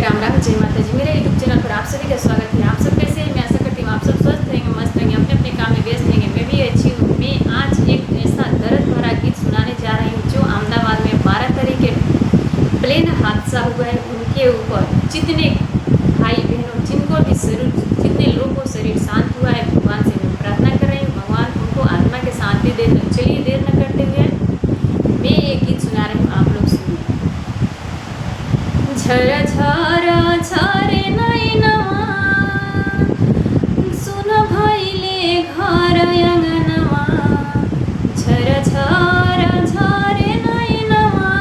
राम राम, जय माता जी। मेरे यूट्यूब चैनल पर आप सभी का स्वागत है। आप सब कैसे हैं? मैं आशा करती हूँ आप सब स्वस्थ रहेंगे, मस्त रहेंगे, अपने अपने काम में व्यस्त रहेंगे। मैं भी अच्छी हूँ। मैं आज एक ऐसा दर्द भरा गीत सुनाने जा रही हूँ जो अहमदाबाद में 12 तारीख के प्लेन हादसा हुआ है उनके ऊपर। जितने भाई बहनों जिनको भी शरीर, जितने लोगों को शरीर शांत हुआ है, भगवान से मैं प्रार्थना कर रही हूँ, भगवान उनको आत्मा के शांति दे। चलिए देर न करते हुए मैं ये गीत सुना रही हूँ, आप लोग सुनिए। झर झर झरे नैनवा, सुन भैले घर अंगनवा। झर झर झरे नैनवा,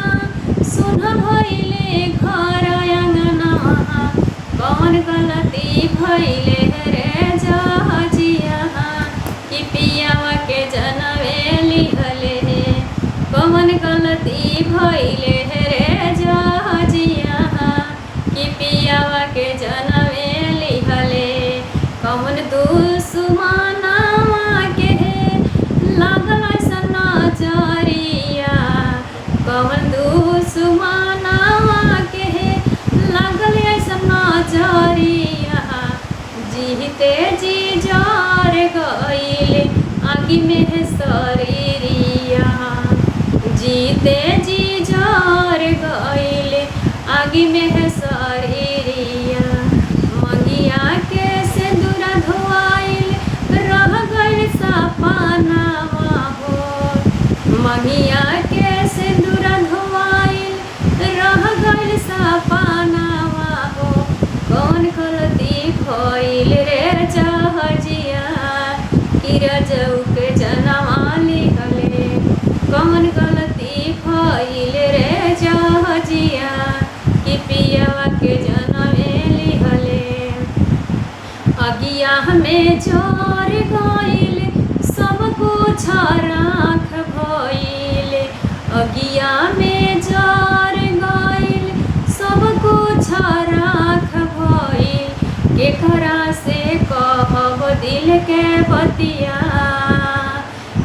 सुन भैले घर अंगनवा। कौन गलती भैले रे जहाजिया, कि पियावा के जनवे लिहले। कौन गलती भैले रे जहाजिया, कि पियावा के जनवे लिहले। कौन दुश्मनवा के लागल ऐसन नजरिया। कौन दुश्मनवा के लागल ऐसन नजरिया। जीते जी जार गइले आगी में शरीरिया। जीते जी जार गइले आगी में शरीरिया। मंगिया के सिंदूर धोआइल रह गइल सपनावा हो। मंगिया के सिंदूर धोआइल रह गइल सपनावा हो। कौन गलती भइल रे जहाजिया, कि रजऊ के जनवा लिहले। कौन गलती भइल रे जहाजिया, कि पियावा के जनवे लिहले। अगिया में जर गइल सब कुछ राख भइल। अगिया में जर गइल सब कुछ राख भइल। केकरा से कहब दिल के बतिया।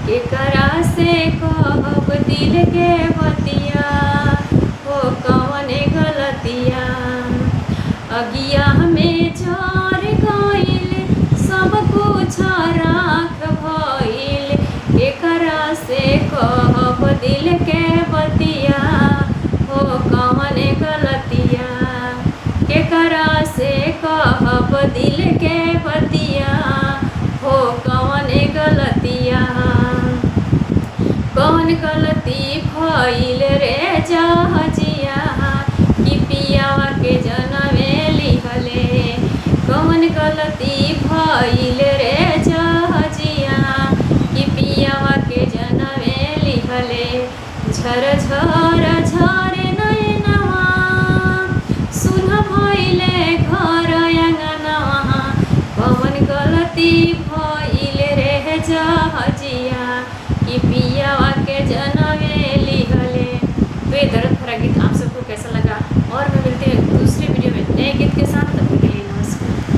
केकरा से कहब दिल के बतिया। हो कौन गलतिया। अगिया में जर गइल सब कुछ राख भइल। केकरा से कहब दिल के बतिया। हो कौन गलतिया। केकरा से कहब दिल के बतिया। हो कौन गलतिया। कौन गलती भइल रे जहाजिया, कि पियावा के जनवे लिहले। कौन गलती भइल रे जहाजिया, कि पियावा के जनवे लिहले। झर झर झरे नैनवा, सुन भइले घर अंगनवा। कौन गलती भइल रे जहाजिया, कि पियावा के जनवे लिहले। तो ये दर्द भरा गीत आप सबको कैसा लगा और